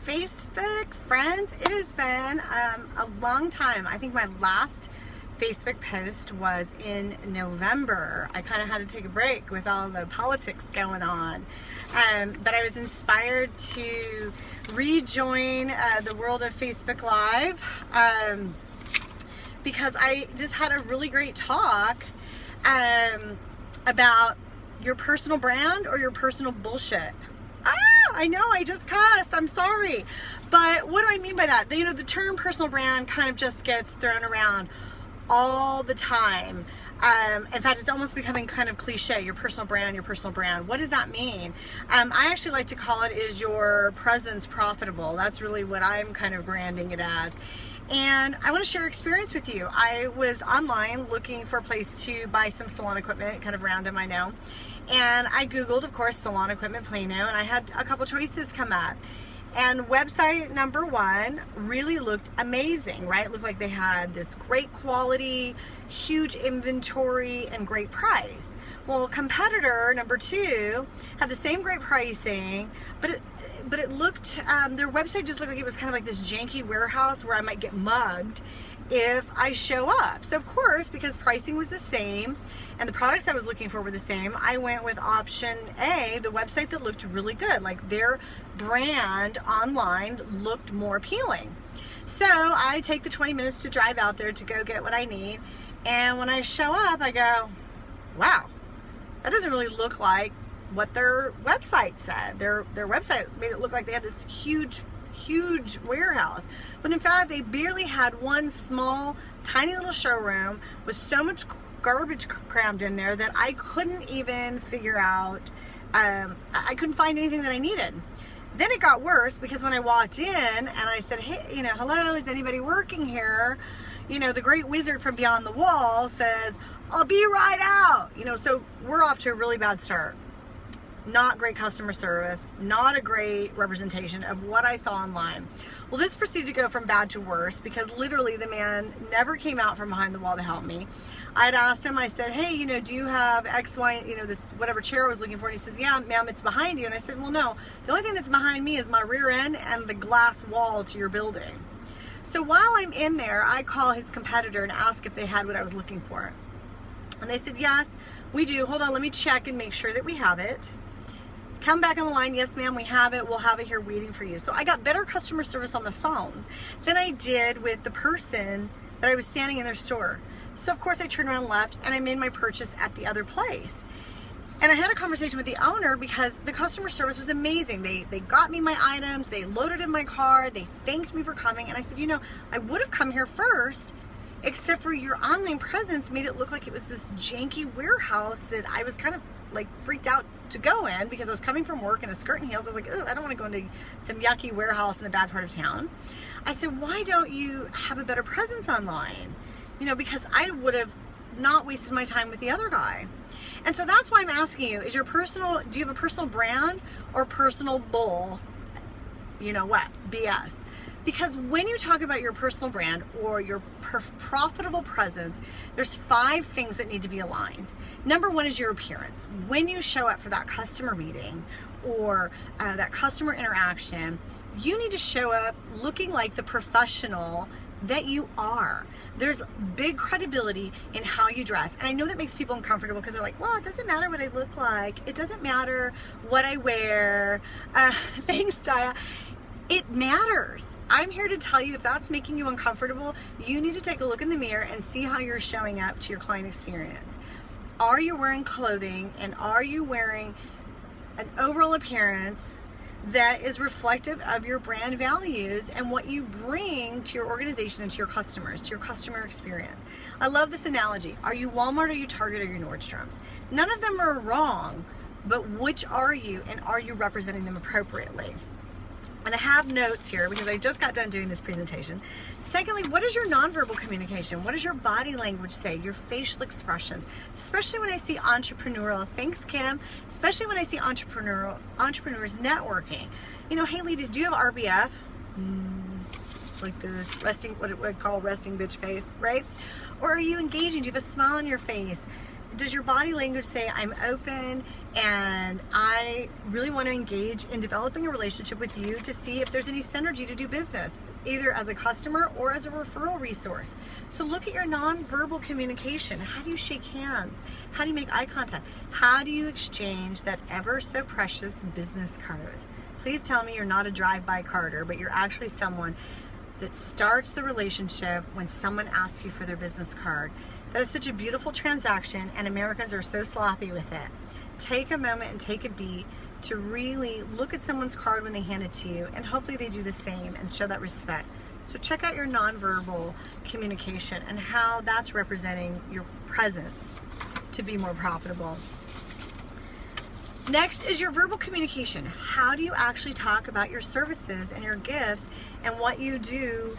Hey Facebook friends, it has been a long time. I think my last Facebook post was in November. I kind of had to take a break with all the politics going on, but I was inspired to rejoin the world of Facebook Live because I just had a really great talk about your personal brand or your personal bullshit. I know, I just cussed, I'm sorry. But what do I mean by that? You know, the term personal brand kind of just gets thrown around all the time. In fact, it's almost becoming kind of cliche, your personal brand, your personal brand. What does that mean? I actually like to call it, is your presence profitable? That's really what I'm kind of branding it as. And I want to share experience with you. I was online looking for a place to buy some salon equipment, kind of random, I know. And I Googled, of course, salon equipment Plano, and I had a couple choices come up. And website number one really looked amazing, right? It looked like they had this great quality, huge inventory, and great price. Well, competitor number two had the same great pricing, but it looked, their website just looked like it was kind of like this janky warehouse where I might get mugged if I show up. So of course, because pricing was the same and the products I was looking for were the same, I went with option A, the website that looked really good. Like their brand online looked more appealing. So I take the 20 minutes to drive out there to go get what I need. And when I show up, I go, wow, that doesn't really look like what their website said. Their website made it look like they had this huge warehouse, but in fact they barely had one small tiny little showroom with so much garbage crammed in there that I couldn't even figure out, I couldn't find anything that I needed. Then it got worse because when I walked in and I said, hey, you know, hello, is anybody working here? You know, the great wizard from beyond the wall says, I'll be right out. You know, so we're off to a really bad start. Not great customer service, not a great representation of what I saw online. Well, this proceeded to go from bad to worse because literally the man never came out from behind the wall to help me. I'd asked him, I said, hey, you know, do you have X, Y, you know, this whatever chair I was looking for? And he says, yeah, ma'am, it's behind you. And I said, well, no, the only thing that's behind me is my rear end and the glass wall to your building. So while I'm in there, I call his competitor and ask if they had what I was looking for. And they said, yes, we do. Hold on, let me check and make sure that we have it. Come back on the line, yes ma'am, we have it, we'll have it here waiting for you. So I got better customer service on the phone than I did with the person that I was standing in their store. So of course I turned around and left and I made my purchase at the other place. And I had a conversation with the owner because the customer service was amazing. They got me my items, they loaded in my car, they thanked me for coming, and I said, you know, I would have come here first, except for your online presence made it look like it was this janky warehouse that I was kind of like freaked out to go in because I was coming from work in a skirt and heels. I was like, oh, I don't want to go into some yucky warehouse in the bad part of town. I said, why don't you have a better presence online? You know, because I would have not wasted my time with the other guy. And so that's why I'm asking you, do you have a personal brand or personal bull, you know what, BS? Because when you talk about your personal brand or your profitable presence, there's 5 things that need to be aligned. Number one is your appearance. When you show up for that customer meeting or that customer interaction, you need to show up looking like the professional that you are. There's big credibility in how you dress. And I know that makes people uncomfortable because they're like, well, it doesn't matter what I look like. It doesn't matter what I wear. Thanks, Daya. It matters. I'm here to tell you, if that's making you uncomfortable, you need to take a look in the mirror and see how you're showing up to your client experience. Are you wearing clothing and are you wearing an overall appearance that is reflective of your brand values and what you bring to your organization and to your customers, to your customer experience? I love this analogy. Are you Walmart, are you Target, or you Nordstrom's? None of them are wrong, but which are you, and are you representing them appropriately? And I have notes here because I just got done doing this presentation. Secondly, what is your nonverbal communication? What does your body language say? Your facial expressions, especially when I see entrepreneurial, thanks Kim, especially when I see entrepreneurs networking. You know, hey ladies, do you have RBF? Like the resting, what I call resting bitch face, right? Or are you engaging? Do you have a smile on your face? Does your body language say, I'm open And I really want to engage in developing a relationship with you to see if there's any synergy to do business, either as a customer or as a referral resource. So look at your nonverbal communication. How do you shake hands? How do you make eye contact? How do you exchange that ever so precious business card? Please tell me you're not a drive-by carder, but you're actually someone that starts the relationship when someone asks you for their business card. That is such a beautiful transaction, and Americans are so sloppy with it. Take a moment and take a beat to really look at someone's card when they hand it to you, and hopefully they do the same and show that respect. So check out your nonverbal communication and how that's representing your presence to be more profitable. Next is your verbal communication. How do you actually talk about your services and your gifts and what you do?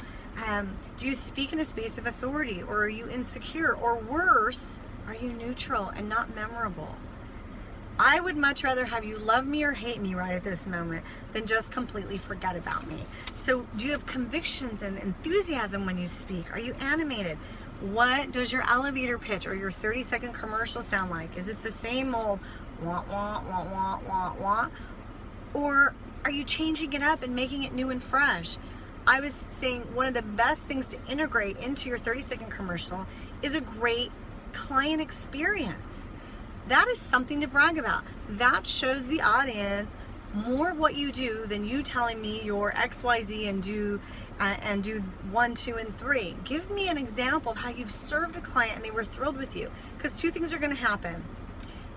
Do you speak in a space of authority, or are you insecure, or worse, are you neutral and not memorable? I would much rather have you love me or hate me right at this moment than just completely forget about me. So do you have convictions and enthusiasm when you speak? Are you animated? What does your elevator pitch or your 30-second commercial sound like? Is it the same old wah, wah, wah, wah, wah, wah? Or are you changing it up and making it new and fresh? I was saying one of the best things to integrate into your 30-second commercial is a great client experience. That is something to brag about. That shows the audience more of what you do than you telling me your XYZ and do 1, 2, and 3. Give me an example of how you've served a client and they were thrilled with you. Because two things are going to happen.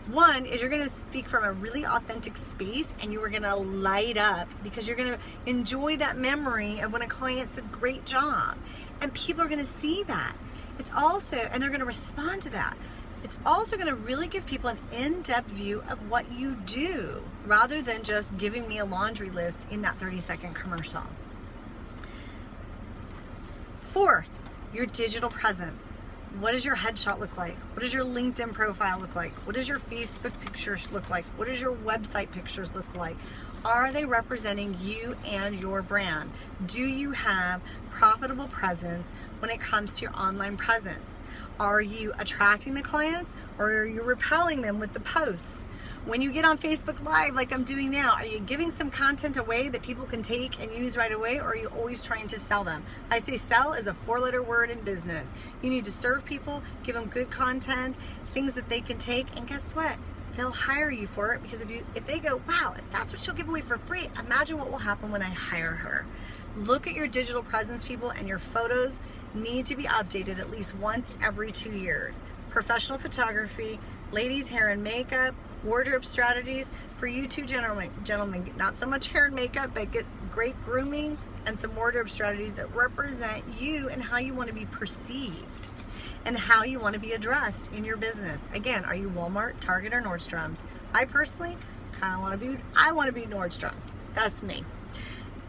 One is you're going to speak from a really authentic space, and you are going to light up because you're going to enjoy that memory of when a client said great job, and people are going to see that. It's also, and they're going to respond to that. It's also going to really give people an in-depth view of what you do rather than just giving me a laundry list in that 30-second commercial. Fourth, your digital presence. What does your headshot look like? What does your LinkedIn profile look like? What does your Facebook pictures look like? What does your website pictures look like? Are they representing you and your brand? Do you have profitable presence when it comes to your online presence? Are you attracting the clients, or are you repelling them with the posts? When you get on Facebook Live like I'm doing now, are you giving some content away that people can take and use right away, or are you always trying to sell them? I say sell is a 4-letter word in business. You need to serve people, give them good content, things that they can take, and guess what? They'll hire you for it, because if they go, wow, if that's what she'll give away for free, imagine what will happen when I hire her. Look at your digital presence, people, and your photos need to be updated at least once every 2 years. Professional photography, ladies' hair and makeup, wardrobe strategies. For you two gentlemen, not so much hair and makeup, but get great grooming and some wardrobe strategies that represent you and how you want to be perceived and how you want to be addressed in your business. Again, are you Walmart, Target, or Nordstrom's? I personally kind of want to be Nordstrom's. That's me.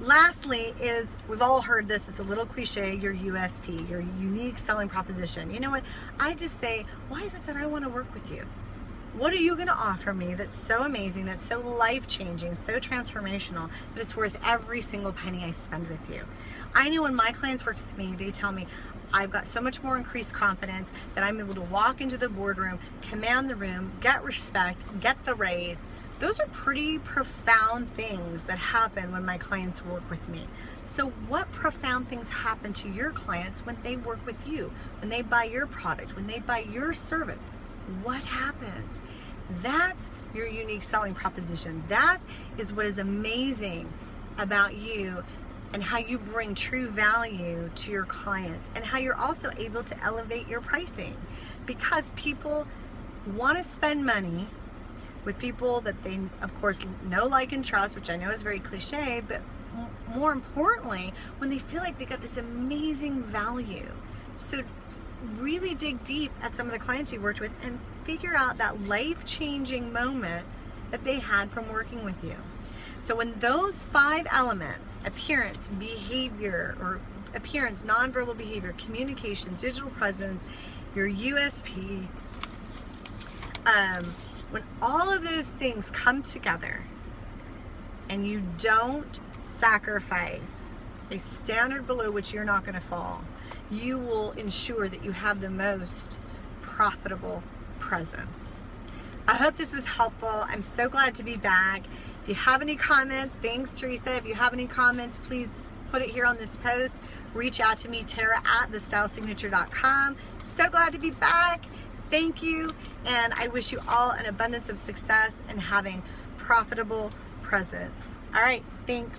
Lastly is, we've all heard this, it's a little cliche, your USP, your unique selling proposition. You know what? I just say, why is it that I want to work with you? What are you going to offer me that's so amazing, that's so life-changing, so transformational, that it's worth every single penny I spend with you? I know when my clients work with me, they tell me, I've got so much more increased confidence that I'm able to walk into the boardroom, command the room, get respect, get the raise. Those are pretty profound things that happen when my clients work with me. So what profound things happen to your clients when they work with you, when they buy your product, when they buy your service? What happens? That's your unique selling proposition. That is what is amazing about you, and how you bring true value to your clients, and how you're also able to elevate your pricing, because people want to spend money with people that they, of course, know, like, and trust, which I know is very cliche, but more importantly, when they feel like they got this amazing value. So really dig deep at some of the clients you've worked with and figure out that life-changing moment that they had from working with you. So when those 5 elements, appearance, behavior, or appearance, nonverbal behavior, communication, digital presence, your USP, when all of those things come together and you don't sacrifice a standard below which you're not going to fall, you will ensure that you have the most profitable presence. I hope this was helpful. I'm so glad to be back. If you have any comments, thanks Teresa. If you have any comments, please put it here on this post. Reach out to me, Tara at thestylesignature.com. So glad to be back. Thank you. And I wish you all an abundance of success and having profitable presence. All right, thanks.